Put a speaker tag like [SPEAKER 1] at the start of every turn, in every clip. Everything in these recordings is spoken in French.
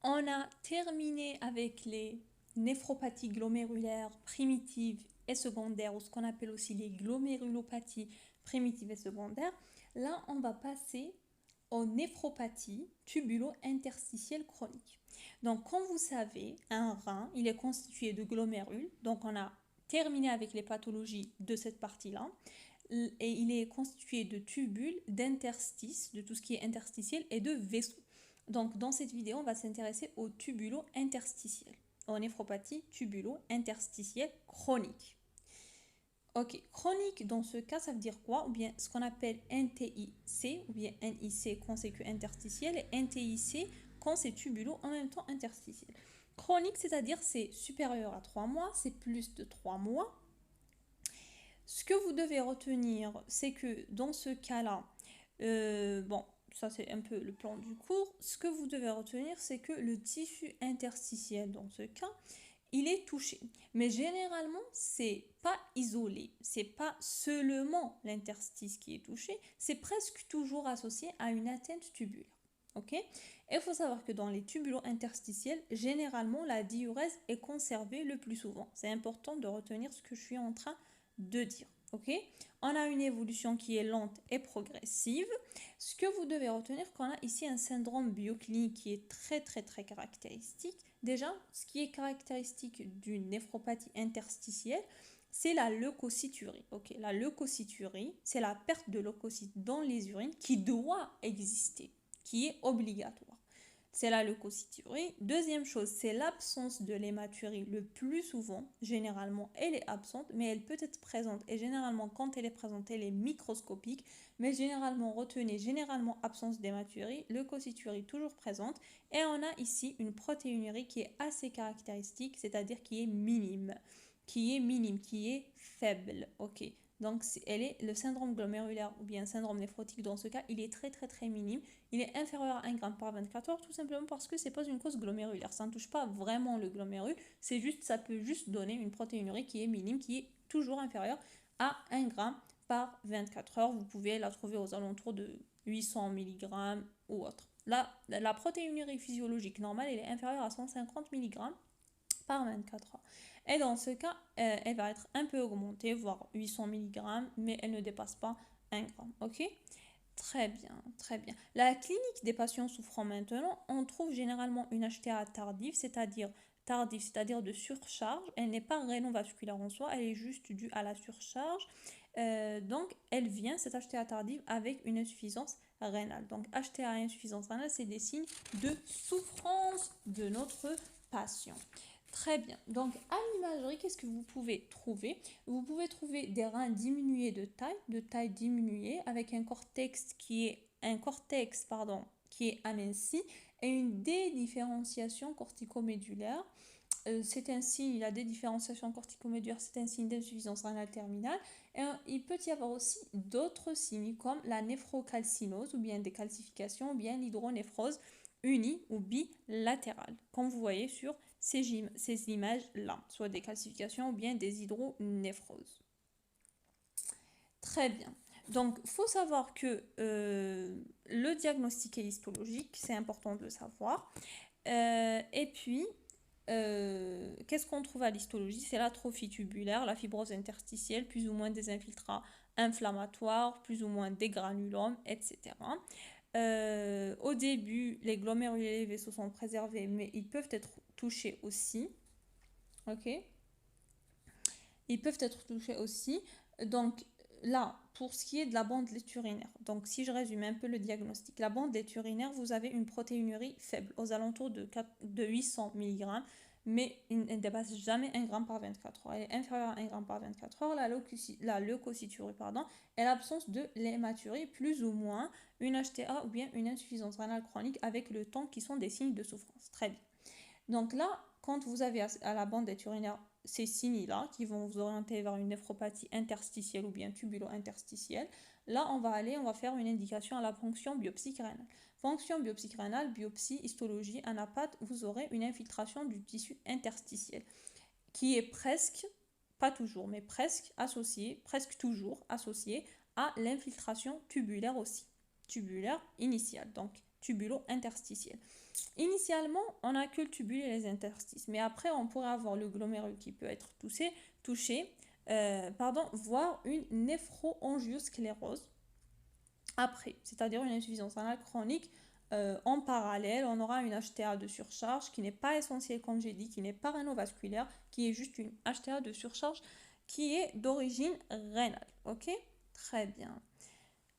[SPEAKER 1] On a terminé avec les néphropathies glomérulaires primitives et secondaires, ou ce qu'on appelle aussi les glomérulopathies primitives et secondaires. Là, on va passer aux néphropathies tubulo-interstitielles chroniques. Donc, comme vous savez, un rein, il est constitué de glomérules. Donc, on a terminé avec les pathologies de cette partie-là. Et il est constitué de tubules, d'interstices, de tout ce qui est interstitiel, et de vaisseaux. Donc, dans cette vidéo, on va s'intéresser aux tubulo-interstitiels, aux néphropathies tubulo-interstitielles chroniques. Ok, chronique, dans ce cas, ça veut dire quoi? Ou bien ce qu'on appelle NTIC, ou bien NIC quand c'est que interstitiel, et NTIC quand c'est tubulo en même temps interstitiel. Chronique, c'est-à-dire c'est supérieur à 3 mois, c'est plus de 3 mois. Ce que vous devez retenir, c'est que dans ce cas-là, bon, ça c'est un peu le plan du cours. Ce que vous devez retenir, c'est que le tissu interstitiel, dans ce cas, il est touché. Mais généralement, c'est pas isolé. C'est pas seulement l'interstice qui est touché, c'est presque toujours associé à une atteinte tubulaire. Ok? Et il faut savoir que dans les tubulo-interstitiels, généralement, la diurèse est conservée le plus souvent. C'est important de retenir ce que je suis en train de dire. Ok? On a une évolution qui est lente et progressive. Ce que vous devez retenir, qu'on a ici un syndrome bioclinique qui est très caractéristique. Déjà, ce qui est caractéristique d'une néphropathie interstitielle, c'est la leucocyturie. Ok, la leucocyturie, c'est la perte de leucocytes dans les urines qui doit exister, qui est obligatoire. C'est la leucocyturie. Deuxième chose, c'est l'absence de l'hématurie le plus souvent. Généralement, elle est absente, mais elle peut être présente. Et généralement, quand elle est présente, elle est microscopique. Mais généralement, retenez généralement absence d'hématurie, leucocyturie toujours présente. Et on a ici une protéinurie qui est assez caractéristique, c'est-à-dire qui est minime, qui est faible. Ok. Donc, elle est le syndrome glomérulaire ou bien syndrome néphrotique dans ce cas, il est très minime. Il est inférieur à 1 g par 24 heures tout simplement parce que ce n'est pas une cause glomérulaire. Ça ne touche pas vraiment le glomérule, c'est juste, ça peut juste donner une protéinurie qui est minime, qui est toujours inférieure à 1 g par 24 heures. Vous pouvez la trouver aux alentours de 800 mg ou autre. Là, la protéinurie physiologique normale, elle est inférieure à 150 mg par 24 heures. Et dans ce cas, elle va être un peu augmentée, voire 800 mg, mais elle ne dépasse pas 1 g. Ok? Très bien. La clinique des patients souffrant maintenant, on trouve généralement une HTA tardive, c'est-à-dire de surcharge. Elle n'est pas rénovasculaire en soi, elle est juste due à la surcharge. Donc, elle vient, cette HTA tardive, avec une insuffisance rénale. Donc, HTA et insuffisance rénale, c'est des signes de souffrance de notre patient. Très bien. Donc, à l'imagerie, qu'est-ce que vous pouvez trouver? Vous pouvez trouver des reins diminués de taille diminuée, avec un cortex qui est aminci et une dédifférenciation corticomédulaire. C'est un signe, la dédifférenciation corticomédulaire, c'est un signe d'insuffisance rénale terminale. Et il peut y avoir aussi d'autres signes comme la néphrocalcinose ou bien des calcifications ou bien l'hydronéphrose unie ou bilatérale, comme vous voyez sur ces images-là, soit des calcifications ou bien des hydronéphroses. Très bien. Donc, il faut savoir que le diagnostic est histologique, c'est important de le savoir. Et puis, qu'est-ce qu'on trouve à l'histologie? C'est l'atrophie tubulaire, la fibrose interstitielle, plus ou moins des infiltrats inflammatoires, plus ou moins des granulomes, etc. Au début, les glomérulés et les vaisseaux sont préservés, mais ils peuvent être touchés aussi. Ok? Ils peuvent être touchés aussi. Donc, là, pour ce qui est de la bandelette urinaire, donc si je résume un peu le diagnostic, la bandelette urinaire, vous avez une protéinurie faible, aux alentours de 800 mg, mais elle ne dépasse jamais 1 g par 24 heures. Elle est inférieure à 1 g par 24 heures. La leucocyturie, et l'absence de l'hématurie, plus ou moins une HTA ou bien une insuffisance rénale chronique avec le temps qui sont des signes de souffrance. Très bien. Donc là, quand vous avez à la bandelette urinaire ces signes-là qui vont vous orienter vers une néphropathie interstitielle ou bien tubulo-interstitielle, là on va faire une indication à la fonction biopsique rénale. Fonction biopsique rénale, biopsie, histologie, anapathe, vous aurez une infiltration du tissu interstitiel qui est presque, pas toujours, mais presque toujours associée à l'infiltration tubulaire aussi, tubulaire initiale, donc tubulo-interstitielle. Initialement, on n'a que le tubule et les interstices, mais après, on pourrait avoir le glomérule qui peut être touché, voire une néphroangiosclérose après, c'est-à-dire une insuffisance rénale chronique. En parallèle, on aura une HTA de surcharge qui n'est pas essentielle, comme j'ai dit, qui n'est pas rénovasculaire, qui est juste une HTA de surcharge qui est d'origine rénale. Ok? Très bien.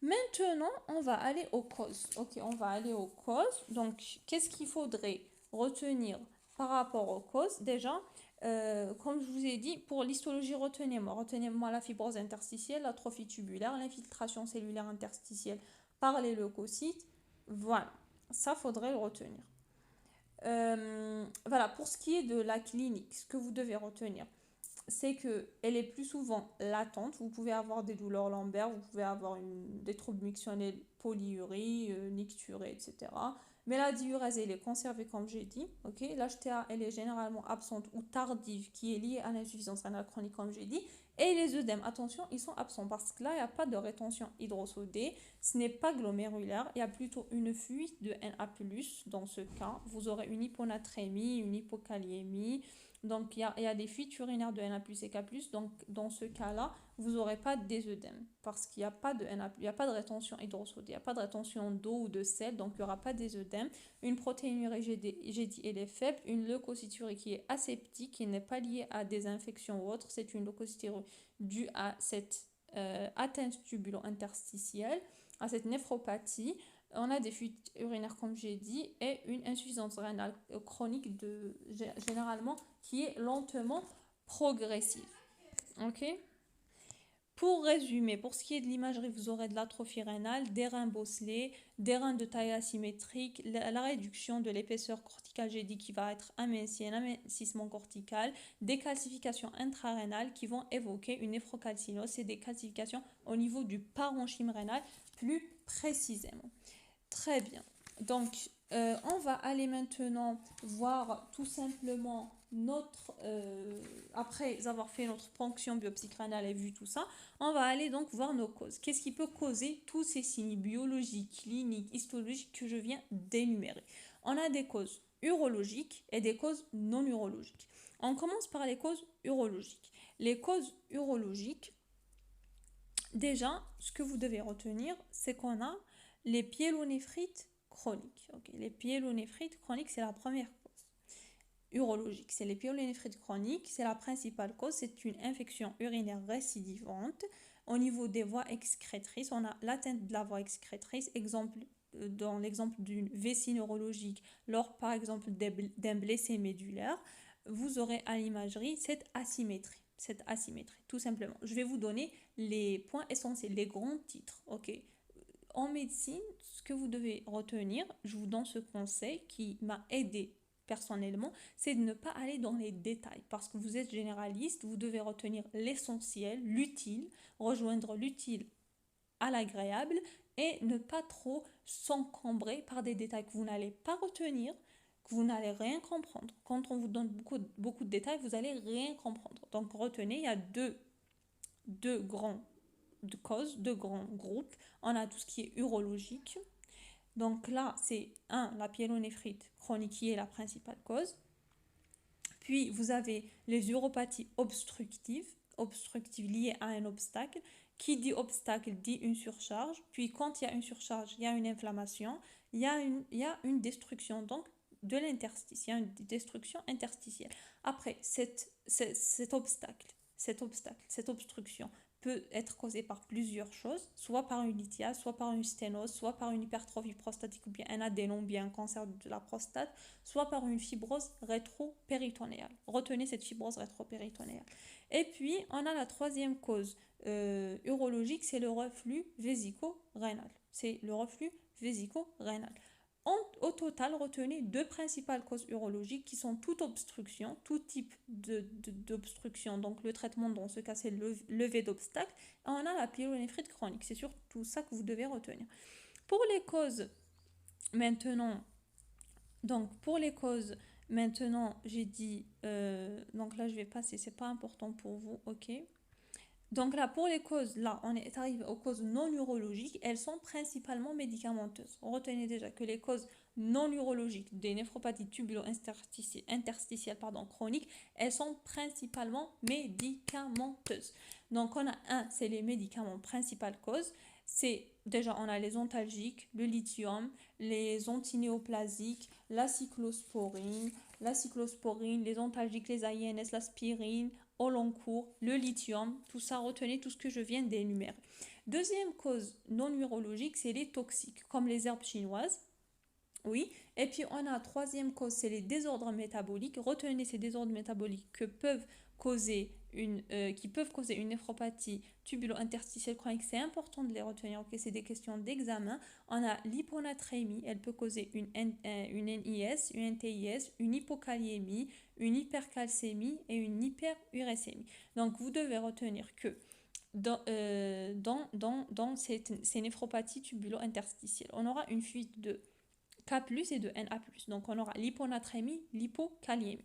[SPEAKER 1] Maintenant, on va aller aux causes. Ok, on va aller aux causes. Donc, qu'est-ce qu'il faudrait retenir par rapport aux causes? Déjà, comme je vous ai dit, pour l'histologie, retenez-moi la fibrose interstitielle, l'atrophie tubulaire, l'infiltration cellulaire interstitielle par les leucocytes. Voilà, ça faudrait le retenir. Voilà, pour ce qui est de la clinique, ce que vous devez retenir, c'est qu'elle est plus souvent latente. Vous pouvez avoir des douleurs lombaires, vous pouvez avoir des troubles mictionnels, polyurie, nicturée, etc. Mais la diurèse, elle est conservée comme j'ai dit. Okay, l'HTA, elle est généralement absente ou tardive, qui est liée à l'insuffisance rénale chronique comme j'ai dit. Et les œdèmes, attention, ils sont absents parce que là, il n'y a pas de rétention hydrosodée. Ce n'est pas glomérulaire, il y a plutôt une fuite de Na+. Dans ce cas, vous aurez une hyponatrémie, une hypokaliémie. Donc, il y a des fuites urinaires de Na+, et K+. Donc, dans ce cas-là, vous n'aurez pas d'ésœdème parce qu'il n'y a pas de Na+, il n'y a pas de rétention hydrosodée, il n'y a pas de rétention d'eau ou de sel, donc il n'y aura pas d'ésœdème. Une protéinurie, j'ai dit, elle est faible. Une leucocyturie qui est aseptique, qui n'est pas liée à des infections ou autres, c'est une leucocyturie due à cette atteinte tubulo-interstitielle, à cette néphropathie. On a des fuites urinaires, comme j'ai dit, et une insuffisance rénale chronique généralement qui est lentement progressive. Ok? Pour résumer, pour ce qui est de l'imagerie, vous aurez de l'atrophie rénale, des reins bosselés, des reins de taille asymétrique, la réduction de l'épaisseur corticale, j'ai dit, qui va être un amincissement cortical, des calcifications intrarénales qui vont évoquer une néphrocalcinose et des calcifications au niveau du parenchyme rénal plus précisément. Très bien. Donc, on va aller maintenant voir tout simplement après avoir fait notre ponction biopsychrénale et vu tout ça, on va aller donc voir nos causes. Qu'est-ce qui peut causer tous ces signes biologiques, cliniques, histologiques que je viens d'énumérer? On a des causes urologiques et des causes non urologiques. On commence par les causes urologiques. Les causes urologiques, déjà, ce que vous devez retenir, c'est qu'on a les pyélonéphrites chroniques. Okay. Les pyélonéphrites chroniques, c'est la première cause urologique. C'est les pyélonéphrites chroniques, c'est la principale cause. C'est une infection urinaire récidivante. Au niveau des voies excrétrices, on a l'atteinte de la voie excrétrice. Dans l'exemple d'une vessie neurologique, lors par exemple d'un blessé médulaire, vous aurez à l'imagerie cette asymétrie, tout simplement. Je vais vous donner les points essentiels, les grands titres. Ok. En médecine, ce que vous devez retenir, je vous donne ce conseil qui m'a aidé personnellement, c'est de ne pas aller dans les détails parce que vous êtes généraliste, vous devez retenir l'essentiel, l'utile, rejoindre l'utile à l'agréable et ne pas trop s'encombrer par des détails que vous n'allez pas retenir, que vous n'allez rien comprendre. Quand on vous donne beaucoup de détails, vous n'allez rien comprendre. Donc retenez, il y a deux grands causes, deux grands groupes. On a tout ce qui est urologique. Donc là, c'est la pyélonéphrite chronique qui est la principale cause. Puis vous avez les uropathies obstructives liées à un obstacle. Qui dit obstacle dit une surcharge. Puis quand il y a une surcharge, il y a une inflammation, il y a une destruction donc de l'interstice, il y a une destruction interstitielle. Après, cet obstacle, cette obstruction peut être causée par plusieurs choses, soit par une lithiase, soit par une sténose, soit par une hypertrophie prostatique ou bien un adénome, bien un cancer de la prostate, soit par une fibrose rétropéritonéale. Retenez cette fibrose rétropéritonéale. Et puis, on a la troisième cause urologique, c'est le reflux vésico-rénal. Au total, retenez deux principales causes urologiques qui sont toute obstruction, tout type d'obstruction. Donc le traitement dans ce cas, c'est le levé d'obstacle. Et on a la pyélonéphrite chronique. C'est surtout ça que vous devez retenir. Pour les causes, maintenant, j'ai dit, donc là je vais passer, c'est pas important pour vous, ok. Donc là, pour les causes, là, on est arrivé aux causes non urologiques. Elles sont principalement médicamenteuses. Retenez déjà que les causes non urologiques, des néphropathies tubulo-interstitielles chroniques, elles sont principalement médicamenteuses. Donc on a c'est les médicaments principales causes. C'est déjà on a les antalgiques, le lithium, les antinéoplasiques, la cyclosporine, les antalgiques, les AINS, l'aspirine, au long cours, le lithium, tout ça, retenez tout ce que je viens d'énumérer. Deuxième cause non urologique, c'est les toxiques, comme les herbes chinoises. Oui, et puis on a troisième cause, c'est les désordres métaboliques. Retenez ces désordres métaboliques qui peuvent causer une néphropathie tubulo-interstitielle chronique. C'est important de les retenir, ok, c'est des questions d'examen. On a l'hyponatrémie, elle peut causer une NIS, une NTIS, une hypokaliémie, une hypercalcémie et une hyperurécémie. Donc vous devez retenir que dans ces néphropathies tubulo-interstitielles, on aura une fuite de K+, et de Na+. Donc on aura l'hyponatrémie, l'hypokaliémie.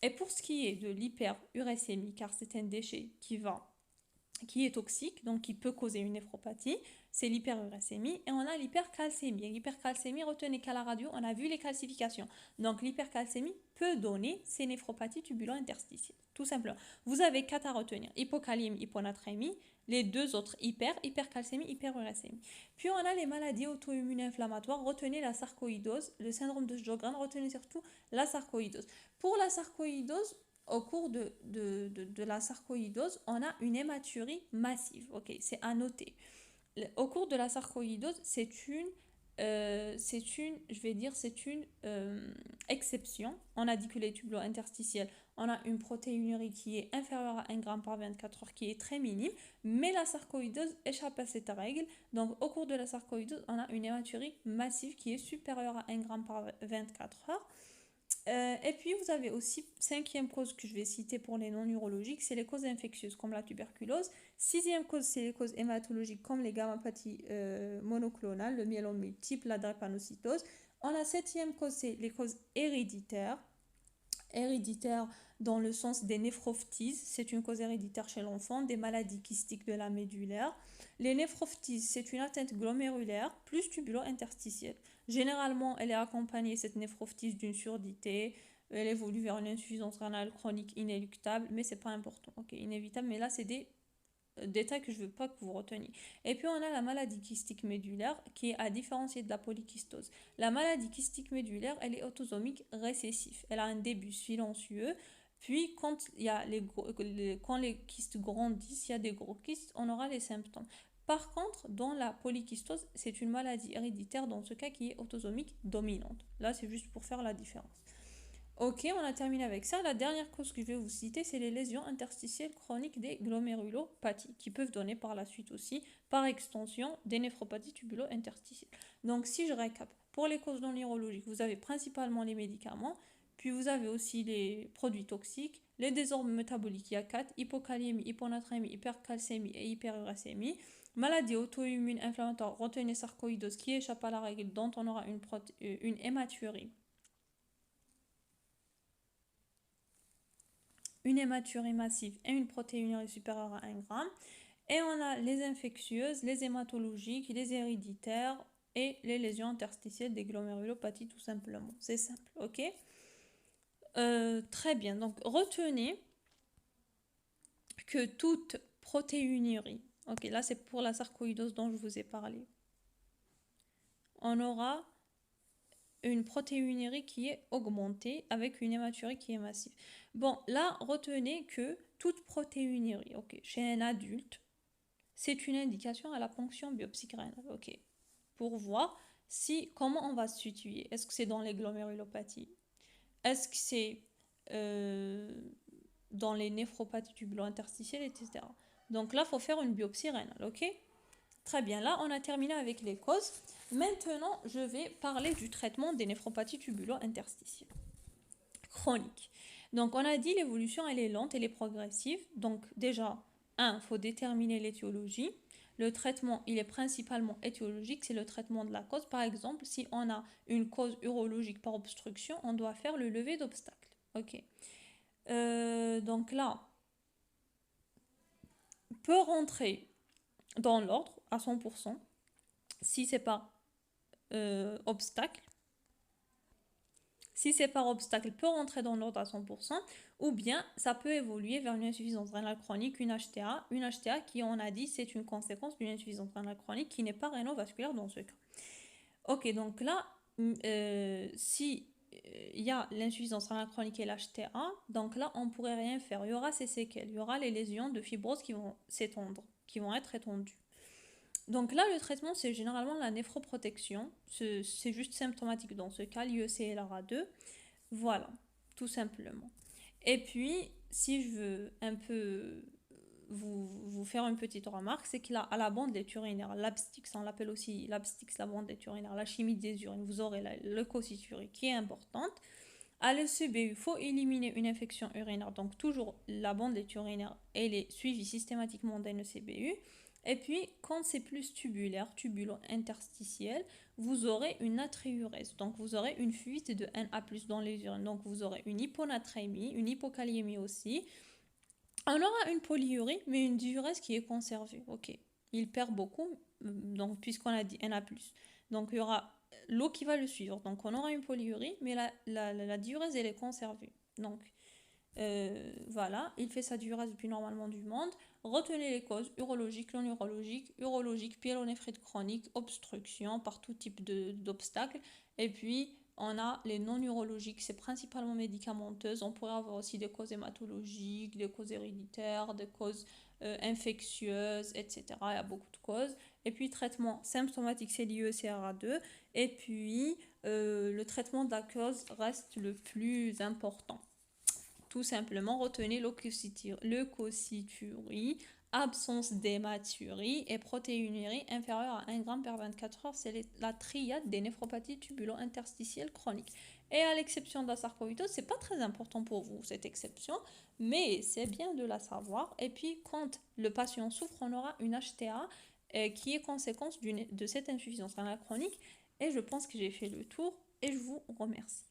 [SPEAKER 1] Et pour ce qui est de l'hyperurécémie, car c'est un déchet qui est toxique, donc qui peut causer une néphropathie, c'est l'hyperurécémie. Et on a l'hypercalcémie. L'hypercalcémie, retenez qu'à la radio, on a vu les calcifications. Donc l'hypercalcémie peut donner ces néphropathies tubulo-interstitielles, tout simplement. Vous avez 4 à retenir, hypokaliémie, hyponatrémie, les deux autres hypercalcémie, hyperurécémie. Puis on a les maladies auto-immunes inflammatoires, retenez la sarcoïdose, le syndrome de Sjögren, retenez surtout la sarcoïdose. Pour la sarcoïdose, au cours de la sarcoïdose, on a une hématurie massive. Ok, c'est à noter. Au cours de la sarcoïdose, c'est une exception. On a dit que les tubules interstitiels, on a une protéinurie qui est inférieure à 1 g par 24 heures, qui est très minime, mais la sarcoïdose échappe à cette règle. Donc, au cours de la sarcoïdose, on a une hématurie massive qui est supérieure à 1 g par 24 heures. Et puis vous avez aussi, cinquième cause que je vais citer pour les non-urologiques, c'est les causes infectieuses comme la tuberculose. Sixième cause, c'est les causes hématologiques comme les gammopathies monoclonales, le myélome multiple, la drépanocytose. On a septième cause, c'est les causes héréditaires. Héréditaire dans le sens des néphrophthises, c'est une cause héréditaire chez l'enfant, des maladies kystiques de la médullaire. Les néphrophthises, c'est une atteinte glomérulaire plus tubulo-interstitielle. Généralement, elle est accompagnée, cette néphrophthise, d'une surdité. Elle évolue vers une insuffisance rénale chronique inéluctable, mais c'est pas important, ok, inévitable. Mais là, c'est des détails que je ne veux pas que vous reteniez. Et puis on a la maladie kystique médulaire qui est à différencier de la polykystose. La maladie kystique médulaire, elle est autosomique récessive. Elle a un début silencieux. Puis quand les kystes grandissent, il y a des gros kystes, on aura les symptômes. Par contre, dans la polykystose, c'est une maladie héréditaire dans ce cas qui est autosomique dominante. Là, c'est juste pour faire la différence. Ok, on a terminé avec ça. La dernière cause que je vais vous citer, c'est les lésions interstitielles chroniques des glomérulopathies, qui peuvent donner par la suite aussi, par extension, des néphropathies tubulo-interstitielles. Donc si je récap, pour les causes non neurologiques, vous avez principalement les médicaments, puis vous avez aussi les produits toxiques, les désordres métaboliques, il y a 4, hypokaliémie, hyponatrémie, hypercalcémie et hyperurécémie. Maladie auto-immune inflammatoire, retenez sarcoïdose qui échappe à la règle, dont on aura une hématurie. Une hématurie massive et une protéinurie supérieure à 1 g. Et on a les infectieuses, les hématologiques, les héréditaires et les lésions interstitielles des glomérulopathies tout simplement. C'est simple, ok. Très bien, donc retenez que toute protéinurie, ok, là c'est pour la sarcoïdose dont je vous ai parlé, on aura une protéinurie qui est augmentée avec une hématurie qui est massive. Bon, là, retenez que toute protéinurie, ok, chez un adulte, c'est une indication à la ponction biopsique rénale, ok, pour voir comment on va se situer. Est-ce que c'est dans les glomérulopathies? Est-ce que c'est dans les néphropathies tubulo-interstitielles, etc. Donc là, il faut faire une biopsie rénale, ok? Très bien, là, on a terminé avec les causes. Maintenant, je vais parler du traitement des néphropathies tubulo-interstitielles chroniques. Donc, on a dit l'évolution, elle est lente, elle est progressive. Donc, déjà, il faut déterminer l'étiologie. Le traitement, il est principalement étiologique, c'est le traitement de la cause. Par exemple, si on a une cause urologique par obstruction, on doit faire le levé d'obstacle. Ok. Donc là, peut rentrer dans l'ordre à 100% si c'est pas obstacle, si c'est par obstacle, peut rentrer dans l'ordre à 100%, ou bien ça peut évoluer vers une insuffisance rénale chronique, une HTA. Une HTA qui, on a dit, c'est une conséquence d'une insuffisance rénale chronique qui n'est pas rénovasculaire dans ce cas. Ok, donc là, si il y a l'insuffisance rénale chronique et l'HTA, donc là, on ne pourrait rien faire. Il y aura ces séquelles, il y aura les lésions de fibrose qui vont s'étendre, qui vont être étendues. Donc là, le traitement, c'est généralement la néphroprotection. C'est juste symptomatique dans ce cas, l'IEC et l'ARA2. Voilà, tout simplement. Et puis, si je veux un peu vous faire une petite remarque, c'est qu'à la bandelette urinaire, l'abstix, on l'appelle aussi l'abstix, la bandelette urinaire, la chimie des urines, vous aurez la leucocyturie qui est importante. À l'ECBU, il faut éliminer une infection urinaire, donc toujours la bandelette urinaire, elle est suivie systématiquement d'un ECBU. Et puis, quand c'est plus tubulaire, tubulo-interstitiel, vous aurez une natriurèse. Donc, vous aurez une fuite de Na+, dans les urines. Donc, vous aurez une hyponatrémie, une hypokaliémie aussi. On aura une polyurie, mais une diurèse qui est conservée. Ok, il perd beaucoup, donc, puisqu'on a dit Na+. Donc, il y aura l'eau qui va le suivre. Donc, on aura une polyurie, mais la diurèse, elle est conservée. Donc, voilà, il fait sa diurèse depuis normalement du monde. Retenez les causes urologiques, non urologiques, pyélonéphrite chronique, obstruction par tout type d'obstacles. Et puis, on a les non urologiques, c'est principalement médicamenteuses. On pourrait avoir aussi des causes hématologiques, des causes héréditaires, des causes infectieuses, etc. Il y a beaucoup de causes. Et puis, traitement symptomatique, c'est l'IECRA2. Et puis, le traitement de la cause reste le plus important. Tout simplement, retenez leucocyturie, absence d'hématurie et protéinurie inférieure à 1 g per 24 heures. C'est la triade des néphropathies tubulo-interstitielles chroniques. Et à l'exception de la sarcoïdose, c'est pas très important pour vous cette exception, mais c'est bien de la savoir. Et puis, quand le patient souffre, on aura une HTA qui est conséquence de cette insuffisance rénale chronique. Et je pense que j'ai fait le tour et je vous remercie.